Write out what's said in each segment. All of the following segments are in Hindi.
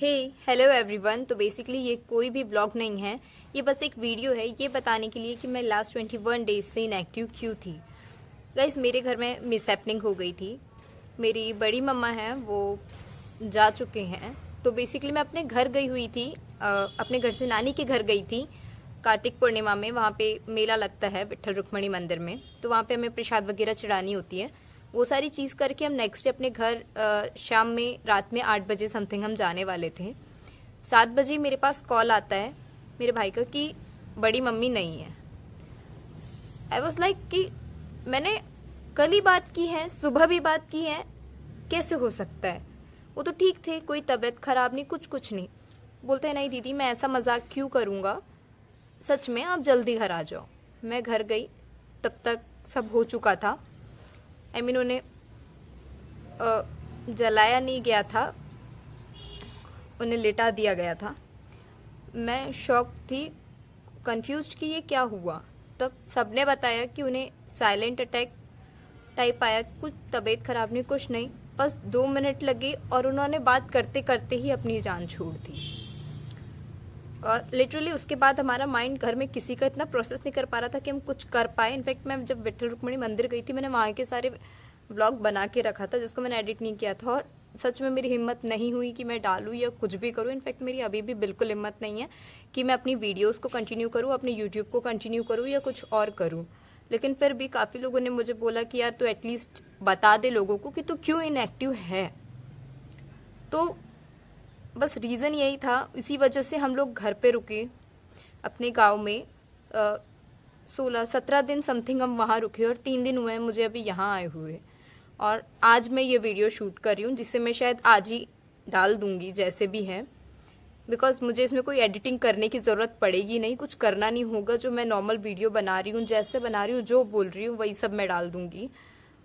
हे हेलो एवरीवन। तो बेसिकली ये कोई भी ब्लॉग नहीं है, ये बस एक वीडियो है ये बताने के लिए कि मैं लास्ट 21 डेज से इनएक्टिव क्यों थी। गाइस, मेरे घर में मिसहैपनिंग हो गई थी। मेरी बड़ी मम्मा हैं, वो जा चुके हैं। तो बेसिकली मैं अपने घर गई हुई थी, अपने घर से नानी के घर गई थी कार्तिक पूर्णिमा में। वहाँ पे मेला लगता है विट्ठल रुक्मणी मंदिर में, तो वहाँ पे हमें प्रसाद वगैरह चढ़ानी होती है। वो सारी चीज़ करके हम नेक्स्ट डे अपने घर शाम में रात में 8 बजे समथिंग हम जाने वाले थे। 7 बजे मेरे पास कॉल आता है मेरे भाई का कि बड़ी मम्मी नहीं है। आई वॉज लाइक कि मैंने कल ही बात की है, सुबह भी बात की है, कैसे हो सकता है। वो तो ठीक थे, कोई तबीयत खराब नहीं, कुछ नहीं। बोलते हैं नहीं दीदी मैं ऐसा मजाक क्यों करूँगा, सच में आप जल्दी घर आ जाओ। मैं घर गई, तब तक सब हो चुका था। आई मीन उन्हें जलाया नहीं गया था, उन्हें लिटा दिया गया था। मैं शॉक थी, कंफ्यूज्ड कि ये क्या हुआ। तब सबने बताया कि उन्हें साइलेंट अटैक टाइप आया, कुछ तबीयत खराब नहीं, कुछ नहीं, बस 2 मिनट लगे और उन्होंने बात करते करते ही अपनी जान छोड़ दी। और लिटरली उसके बाद हमारा माइंड घर में किसी का इतना प्रोसेस नहीं कर पा रहा था कि हम कुछ कर पाए। इनफैक्ट मैं जब विट्ठल रुक्मणी मंदिर गई थी, मैंने वहाँ के सारे व्लॉग बना के रखा था जिसको मैंने एडिट नहीं किया था, और सच में मेरी हिम्मत नहीं हुई कि मैं डालूँ या कुछ भी करूँ। इनफैक्ट मेरी अभी भी बिल्कुल हिम्मत नहीं है कि मैं अपनी वीडियोस को कंटिन्यू करूँ, अपने यूट्यूब को कंटिन्यू करूँ या कुछ और करूँ। लेकिन फिर भी काफ़ी लोगों ने मुझे बोला कि यार तू एटलीस्ट बता दे लोगों को कि तू क्यों इनएक्टिव है। तो बस रीज़न यही था, इसी वजह से हम लोग घर पे रुके अपने गांव में। 16-17 दिन समथिंग हम वहाँ रुके और 3 दिन हुए हैं मुझे अभी यहाँ आए हुए। और आज मैं ये वीडियो शूट कर रही हूँ जिसे मैं शायद आज ही डाल दूँगी जैसे भी है, बिकॉज मुझे इसमें कोई एडिटिंग करने की ज़रूरत पड़ेगी नहीं, कुछ करना नहीं होगा। जो मैं नॉर्मल वीडियो बना रही हूँ, जैसे बना रही हूँ, जो बोल रही हूँ वही सब मैं डाल दूँगी।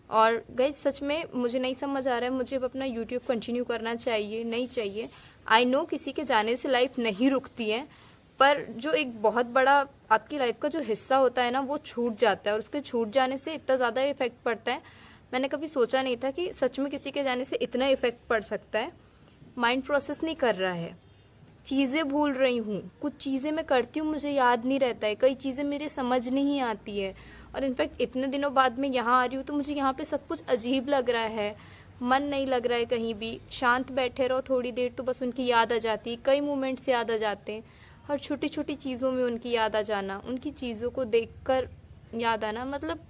और गाइस सच में मुझे नहीं समझ आ रहा है मुझे अब अपना यूट्यूब कंटिन्यू करना चाहिए नहीं चाहिए। आई नो किसी के जाने से लाइफ नहीं रुकती है, पर जो एक बहुत बड़ा आपकी लाइफ का जो हिस्सा होता है ना, वो छूट जाता है, और उसके छूट जाने से इतना ज़्यादा इफेक्ट पड़ता है। मैंने कभी सोचा नहीं था कि सच में किसी के जाने से इतना इफेक्ट पड़ सकता है। माइंड प्रोसेस नहीं कर रहा है, चीज़ें भूल रही हूँ, कुछ चीज़ें मैं करती हूँ मुझे याद नहीं रहता है, कई चीज़ें मेरे समझ नहीं आती है। और इनफैक्ट इतने दिनों बाद मैं यहाँ आ रही हूँ तो मुझे यहाँ पे सब कुछ अजीब लग रहा है, मन नहीं लग रहा है कहीं भी। शांत बैठे रहो थोड़ी देर तो बस उनकी याद आ जाती है, कई मोमेंट्स याद आ जाते हैं, हर छोटी छोटी चीज़ों में उनकी याद आ जाना, उनकी चीज़ों को देखकर याद आना। मतलब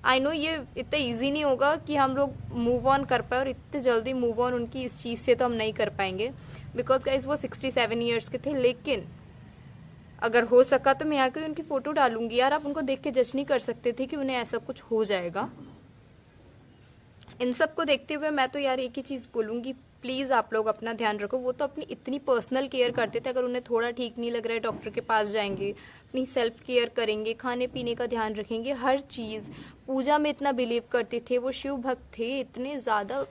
आई नो ये इतना ईजी नहीं होगा कि हम लोग मूव ऑन कर पाए, और इतने जल्दी मूव ऑन उनकी इस चीज़ से तो हम नहीं कर पाएंगे, बिकॉज गाइज वो 67 ईयर्स के थे। लेकिन अगर हो सका तो मैं यहाँ की उनकी फ़ोटो डालूंगी। यार आप उनको देख के जज नहीं कर सकते थे कि उन्हें ऐसा कुछ हो जाएगा। इन सब को देखते हुए मैं तो यार एक ही चीज़ बोलूँगी, प्लीज़ आप लोग अपना ध्यान रखो। वो तो अपनी इतनी पर्सनल केयर करते थे, अगर उन्हें थोड़ा ठीक नहीं लग रहा है डॉक्टर के पास जाएंगे, अपनी सेल्फ केयर करेंगे, खाने पीने का ध्यान रखेंगे, हर चीज़। पूजा में इतना बिलीव करते थे, वो शिव भक्त थे, इतने ज़्यादा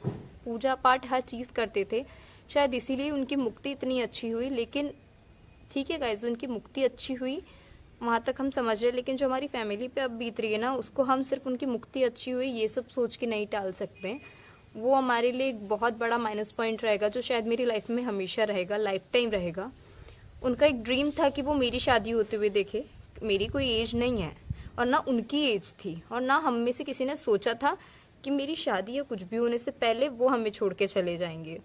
पूजा पाठ हर चीज़ करते थे। शायद इसीलिए उनकी मुक्ति इतनी अच्छी हुई। लेकिन ठीक है गाइज, उनकी मुक्ति अच्छी हुई वहाँ तक हम समझ रहे, लेकिन जो हमारी फैमिली पे अब बीत रही है ना, उसको हम सिर्फ उनकी मुक्ति अच्छी हुई ये सब सोच के नहीं टाल सकते। वो हमारे लिए एक बहुत बड़ा माइनस पॉइंट रहेगा, जो शायद मेरी लाइफ में हमेशा रहेगा, लाइफ टाइम रहेगा। उनका एक ड्रीम था कि वो मेरी शादी होते हुए देखे। मेरी कोई एज नहीं है और ना उनकी एज थी, और ना हम में से किसी ने सोचा था कि मेरी शादी या कुछ भी होने से पहले वो हमें छोड़ के चले जाएंगे।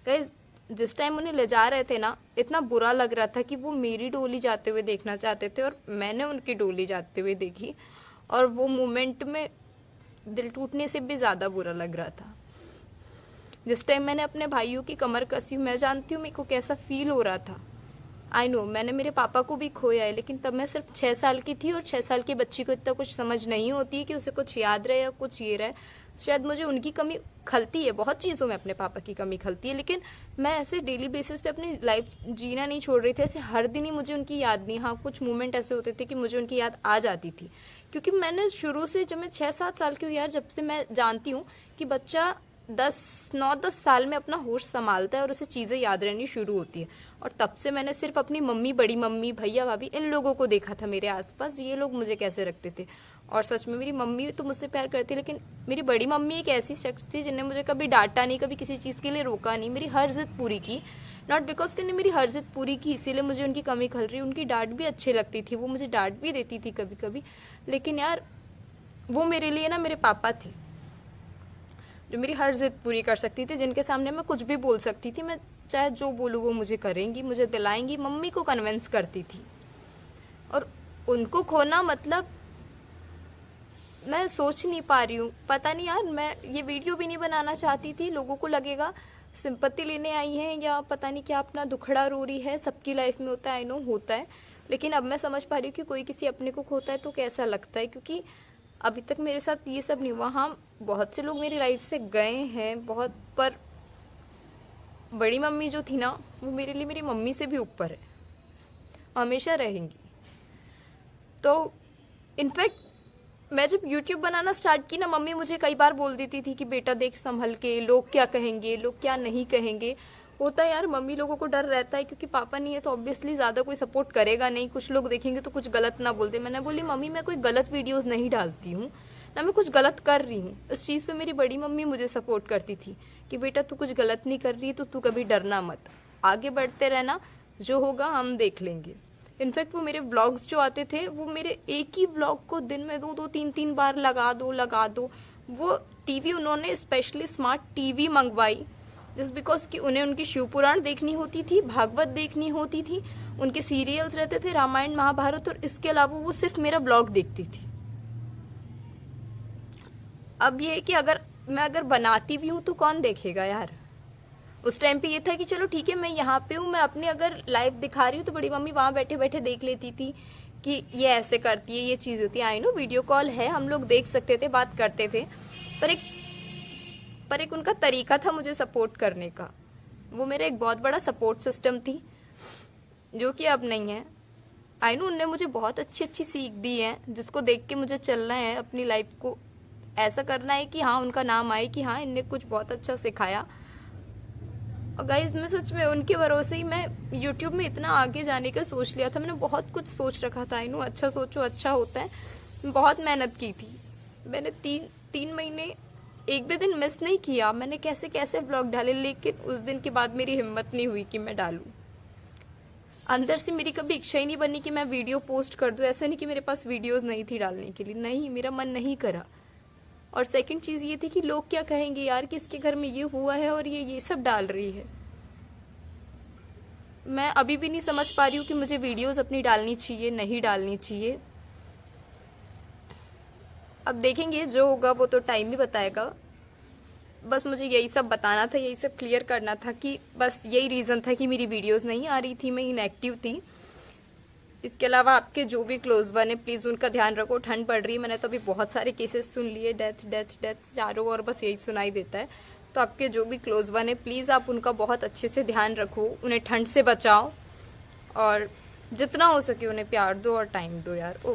गाइस जिस टाइम उन्हें ले जा रहे थे ना, इतना बुरा लग रहा था कि वो मेरी डोली जाते हुए देखना चाहते थे और मैंने उनकी डोली जाते हुए देखी, और वो मोमेंट में दिल टूटने से भी ज़्यादा बुरा लग रहा था। जिस टाइम मैंने अपने भाइयों की कमर कसी, मैं जानती हूँ मेरे को कैसा फील हो रहा था। आई नो मैंने मेरे पापा को भी खोया है, लेकिन तब मैं सिर्फ 6 साल की थी, और 6 साल की बच्ची को इतना कुछ समझ नहीं होती है कि उसे कुछ याद रहे या कुछ ये रहे। शायद मुझे उनकी कमी खलती है, बहुत चीज़ों में अपने पापा की कमी खलती है, लेकिन मैं ऐसे डेली बेसिस पे अपनी लाइफ जीना नहीं छोड़ रही थी। ऐसे हर दिन ही मुझे उनकी याद नहीं, हाँ कुछ मोमेंट ऐसे होते थे कि मुझे उनकी याद आ जाती थी। क्योंकि मैंने शुरू से, जब मैं 6-7 साल की हुई यार, जब से मैं जानती हूँ कि बच्चा 9-10 साल में अपना होश संभालता है और उसे चीज़ें याद रहनी शुरू होती है। और तब से मैंने सिर्फ अपनी मम्मी, बड़ी मम्मी, भैया भाभी, इन लोगों को देखा था मेरे आसपास, ये लोग मुझे कैसे रखते थे। और सच में मेरी मम्मी तो मुझसे प्यार करती, लेकिन मेरी बड़ी मम्मी एक ऐसी शख्स थी जिन्हें मुझे कभी डांटा नहीं, कभी किसी चीज़ के लिए रोका नहीं, मेरी हर जिद पूरी की। नॉट बिकॉज कि उन्होंने मेरी हर जिद पूरी की इसीलिए मुझे उनकी कमी खल रही। उनकी डांट भी अच्छी लगती थी, वो मुझे डांट भी देती थी कभी कभी, लेकिन यार वो मेरे लिए ना मेरे पापा थे जो मेरी हर जिद पूरी कर सकती थी, जिनके सामने मैं कुछ भी बोल सकती थी। मैं चाहे जो बोलूँ वो मुझे करेंगी, मुझे दिलाएंगी। मम्मी को कन्विंस करती थी, और उनको खोना मतलब मैं सोच नहीं पा रही हूँ। पता नहीं यार, मैं ये वीडियो भी नहीं बनाना चाहती थी। लोगों को लगेगा सिंपत्ति लेने आई हैं या पता नहीं क्या अपना दुखड़ा रो रही है। सबकी लाइफ में होता है, आई नो होता है, लेकिन अब मैं समझ पा रही हूँ कि कोई किसी अपने को खोता है तो कैसा लगता है। क्योंकि अभी तक मेरे साथ ये सब नहीं हुआ। हाँ, बहुत से लोग मेरी लाइफ से गए हैं बहुत, पर बड़ी मम्मी जो थी ना वो मेरे लिए मेरी मम्मी से भी ऊपर है, हमेशा रहेंगी। तो इनफैक्ट मैं जब YouTube बनाना स्टार्ट की ना, मम्मी मुझे कई बार बोल देती थी कि बेटा देख संभल के, लोग क्या कहेंगे, लोग क्या नहीं कहेंगे। होता है यार, मम्मी लोगों को डर रहता है क्योंकि पापा नहीं है तो ऑब्वियसली ज़्यादा कोई सपोर्ट करेगा नहीं। कुछ लोग देखेंगे तो कुछ गलत ना बोल दे। मैंने बोली मम्मी मैं कोई गलत वीडियोस नहीं डालती हूँ, ना मैं कुछ गलत कर रही हूँ। इस चीज़ पे मेरी बड़ी मम्मी मुझे सपोर्ट करती थी कि बेटा तू कुछ गलत नहीं कर रही, तो तू कभी डरना मत, आगे बढ़ते रहना, जो होगा हम देख लेंगे। इनफैक्ट वो मेरे व्लॉग्स जो आते थे, वो मेरे एक ही व्लॉग को दिन में 2-2 3-3 बार लगा दो। वो टीवी उन्होंने स्पेशली स्मार्ट टीवी मंगवाई जस्ट बिकॉज कि उन्हें उनकी शिव पुराण देखनी होती थी, भागवत देखनी होती थी, उनके सीरियल्स रहते थे, रामायण महाभारत, और इसके अलावा वो सिर्फ मेरा ब्लॉग देखती थी। अब ये है कि अगर मैं बनाती भी हूँ तो कौन देखेगा यार। उस टाइम पे ये था कि चलो ठीक है, मैं यहाँ पे हूँ, मैं अपने अगर लाइव दिखा रही हूँ तो बड़ी मम्मी वहाँ बैठे बैठे देख लेती थी कि ये ऐसे करती है, ये चीज़ होती है। आई नो वीडियो कॉल है, हम लोग देख सकते थे, बात करते थे, पर एक उनका तरीका था मुझे सपोर्ट करने का। वो मेरा एक बहुत बड़ा सपोर्ट सिस्टम थी जो कि अब नहीं है। आई नो उनने मुझे बहुत अच्छी सीख दी है जिसको देख के मुझे चलना है, अपनी लाइफ को ऐसा करना है कि हाँ उनका नाम आए कि हाँ इनने कुछ बहुत अच्छा सिखाया। और गाइज मैं सच में उनके भरोसे ही मैं YouTube में इतना आगे जाने का सोच लिया था। मैंने बहुत कुछ सोच रखा था, आई नो अच्छा सोचो अच्छा होता है। बहुत मेहनत की थी मैंने, 3 महीने एक भी दिन मिस नहीं किया। मैंने कैसे कैसे ब्लॉग डाले, लेकिन उस दिन के बाद मेरी हिम्मत नहीं हुई कि मैं डालूं। अंदर से मेरी कभी इच्छा ही नहीं बनी कि मैं वीडियो पोस्ट कर दूं। ऐसा नहीं कि मेरे पास वीडियोस नहीं थी डालने के लिए, नहीं, मेरा मन नहीं करा। और सेकंड चीज़ ये थी कि लोग क्या कहेंगे यार, किसके घर में ये हुआ है और ये सब डाल रही है। मैं अभी भी नहीं समझ पा रही हूँ कि मुझे वीडियोस अपनी डालनी चाहिए नहीं डालनी चाहिए। अब देखेंगे, जो होगा वो तो टाइम ही बताएगा। बस मुझे यही सब बताना था, यही सब क्लियर करना था कि बस यही रीज़न था कि मेरी वीडियोस नहीं आ रही थी, मैं इनएक्टिव थी। इसके अलावा आपके जो भी क्लोज वन है प्लीज़ उनका ध्यान रखो। ठंड पड़ रही है, मैंने तो अभी बहुत सारे केसेस सुन लिए, डेथ चारों ओर बस यही सुनाई देता है। तो आपके जो भी क्लोज वन है प्लीज़ आप उनका बहुत अच्छे से ध्यान रखो, उन्हें ठंड से बचाओ और जितना हो सके उन्हें प्यार दो और टाइम दो यार। ओके।